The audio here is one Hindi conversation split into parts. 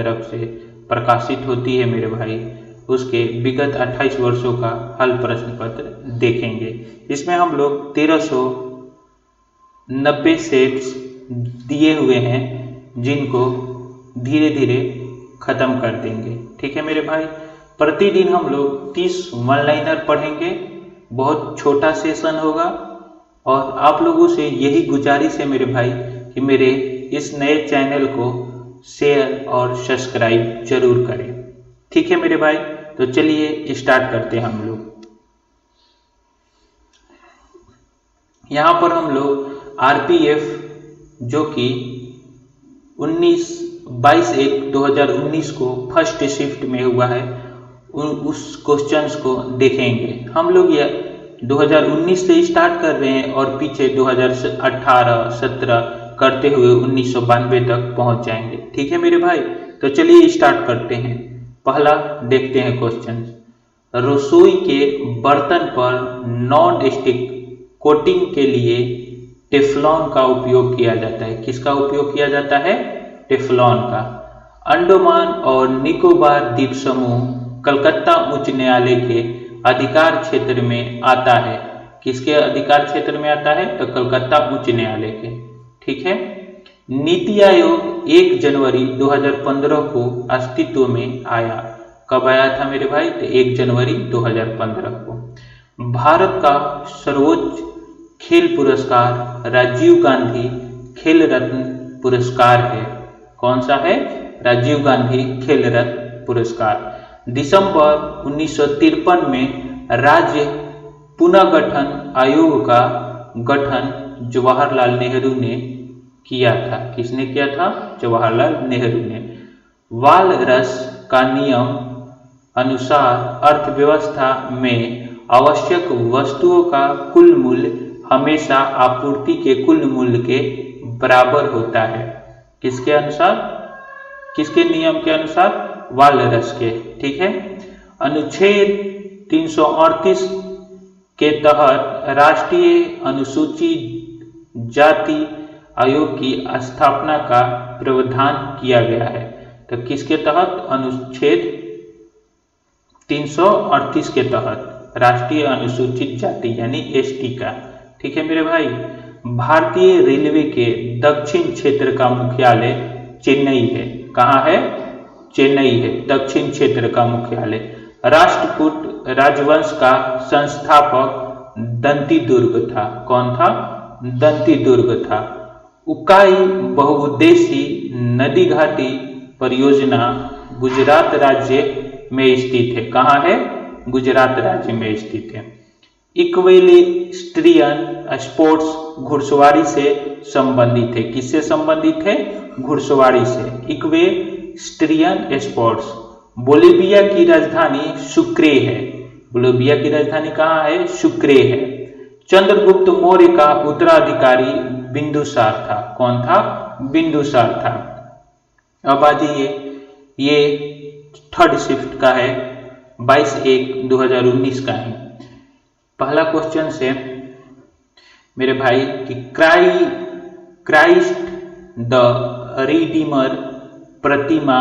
तरफ से प्रकाशित होती है मेरे भाई, उसके विगत 28 वर्षों का हल प्रश्न पत्र देखेंगे। इसमें हम लोग 1390 सेट्स दिए हुए हैं जिनको धीरे धीरे खत्म कर देंगे। ठीक है मेरे भाई, प्रतिदिन हम लोग 30 वन लाइनर पढ़ेंगे। बहुत छोटा सेशन होगा और आप लोगों से यही गुजारिश है मेरे भाई कि मेरे इस नए चैनल को शेयर और सब्सक्राइब जरूर करें। ठीक है मेरे भाई, तो चलिए स्टार्ट करते हैं हम लोग। यहाँ पर हम लोग आरपीएफ जो कि 22/1/2019 को फर्स्ट शिफ्ट में हुआ है उस क्वेश्चंस को देखेंगे। हम लोग यह 2019 से स्टार्ट कर रहे हैं और पीछे 2018-17 करते हुए 1992 तक पहुंच जाएंगे। ठीक है मेरे भाई, तो चलिए स्टार्ट करते हैं। पहला देखते हैं क्वेश्चन। रसोई के बर्तन पर नॉन स्टिक कोटिंग के लिए टेफ्लॉन का उपयोग किया जाता है। किसका उपयोग किया जाता है? टेफ्लॉन का। अंडमान और निकोबार द्वीप समूह कलकत्ता उच्च न्यायालय के अधिकार क्षेत्र में आता है। किसके अधिकार क्षेत्र में आता है? तो कलकत्ता उच्च न्यायालय के। ठीक है। नीति आयोग 1 जनवरी 2015 को अस्तित्व में आया। कब आया था मेरे भाई? तो 1 जनवरी 2015 को। भारत का सर्वोच्च खेल पुरस्कार राजीव गांधी खेल रत्न पुरस्कार है। कौन सा है? राजीव गांधी खेल रत्न पुरस्कार। दिसंबर 1953 में राज्य पुनर्गठन आयोग का गठन जवाहरलाल नेहरू ने किया था। किसने किया था? जवाहरलाल नेहरू ने। वालरस का नियम अनुसार अर्थव्यवस्था में आवश्यक वस्तुओं का कुल मूल्य हमेशा आपूर्ति के कुल मूल्य के बराबर होता है। किसके अनुसार? किसके नियम के अनुसार? वालरस के। ठीक है। अनुच्छेद 338 के तहत राष्ट्रीय अनुसूचित जाति आयोग की स्थापना का प्रावधान किया गया है। तो किसके तहत? अनुच्छेद 338 के तहत राष्ट्रीय अनुसूचित जाति यानी एसटी का। ठीक है मेरे भाई। भारतीय रेलवे के दक्षिण क्षेत्र का मुख्यालय चेन्नई है। कहाँ है? चेन्नई है दक्षिण क्षेत्र का मुख्यालय। राष्ट्रकूट राजवंश का संस्थापक दंतिदुर्ग था। कौन था? दंतिदुर्ग था। उकाई बहुउद्देशीय नदी घाटी परियोजना गुजरात राज्य में स्थित है। कहाँ है? गुजरात राज्य में स्थित है। इक्वेस्ट्रियन स्पोर्ट्स घुड़सवारी से संबंधित है। किससे संबंधित है? घुड़सवारी से। Equestrian sports. बोलिविया की राजधानी सुक्रे है। बोलिविया की राजधानी कहाँ है? सुक्रे है। चंद्रगुप्त मौर्य का उत्तराधिकारी बिंदुसार था। कौन था? बिंदुसार था। अब आ जाइए, ये थर्ड शिफ्ट का है, 22/1/2019 का है। पहला क्वेश्चन से मेरे भाई कि Christ the Redeemer Pratima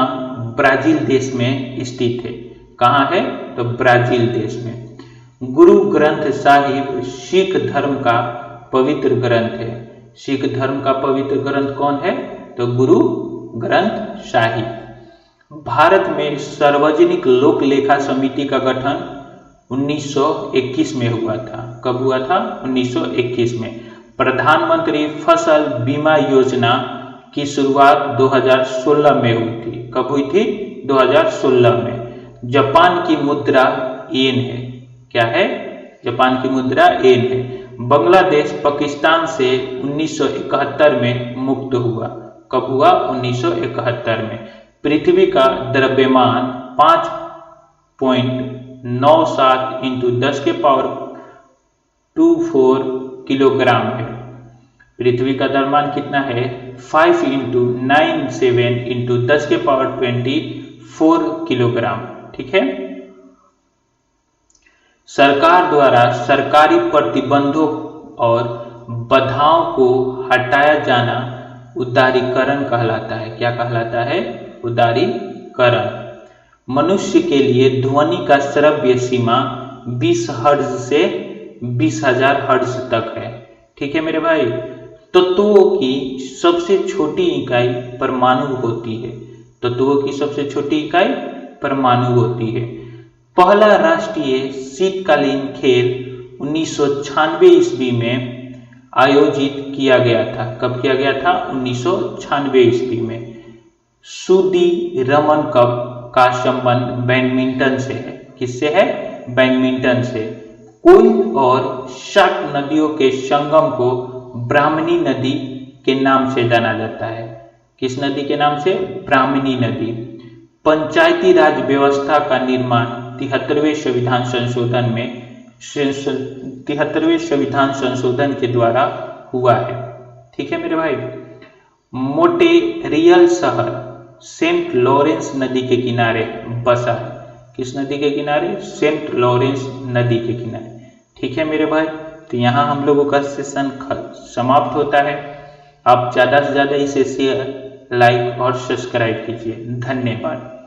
Brazil देश में स्थित है। कहाँ है? तो ब्राजील देश में। गुरु ग्रंथ साहिब सिख धर्म का पवित्र ग्रंथ है। सिख धर्म का पवित्र ग्रंथ कौन है? तो गुरु ग्रंथ साहिब। भारत में सार्वजनिक लोक लेखा समिति का गठन 1921 में हुआ था। कब हुआ था? 1921 में। प्रधानमंत्री फसल बीमा योजना की शुरुआत 2016 में हुई थी। कब हुई थी? 2016 में। जापान की मुद्रा येन है। क्या है? जापान की मुद्रा येन है। बांग्लादेश पाकिस्तान से 1971 में मुक्त हुआ। कब हुआ? 1971 में। पृथ्वी का द्रव्यमान 5.97 × 10⁴ किलोग्राम है। पृथ्वी का द्रव्यमान कितना है? 5 × 97 × 10⁻24 किलोग्राम। ठीक है। सरकार द्वारा सरकारी प्रतिबंधों और बाधाओं को हटाया जाना उदारीकरण कहलाता है। क्या कहलाता है? उदारीकरण। वर्गीकरण। मनुष्य के लिए ध्वनि का श्रव्य सीमा 20 हर्ट्ज से 20,000 हर्ट्ज तक है। ठीक है मेरे भाई। तत्वों की सबसे छोटी इकाई परमाणु होती है। तत्वों की सबसे छोटी इकाई परमाणु होती है। पहला राष्ट्रीय शीतकालीन खेल 1996 ईस्वी में आयोजित किया गया था। कब किया गया था? 1996 ईस्वी में। सुदीरमन कप का संबंध बैडमिंटन से है। किससे है? बैडमिंटन से। कोयल और शाक नदियों के संगम को ब्राह्मणी नदी के नाम से जाना जाता है। किस नदी के नाम से? ब्राह्मणी नदी। पंचायती राज व्यवस्था का निर्माण 73वें संविधान संशोधन में 73वें संविधान संशोधन के द्वारा हुआ है। ठीक है मेरे भाई। मोंटेरियल शहर सेंट लॉरेंस नदी के किनारे बसा है। किस नदी के किनारे? सेंट लॉरेंस नदी के किनारे। ठीक है मेरे भाई। तो यहाँ हम लोगों का सेशन समाप्त होता है। आप ज़्यादा से ज़्यादा इसे शेयर, लाइक और सब्सक्राइब कीजिए। धन्यवाद।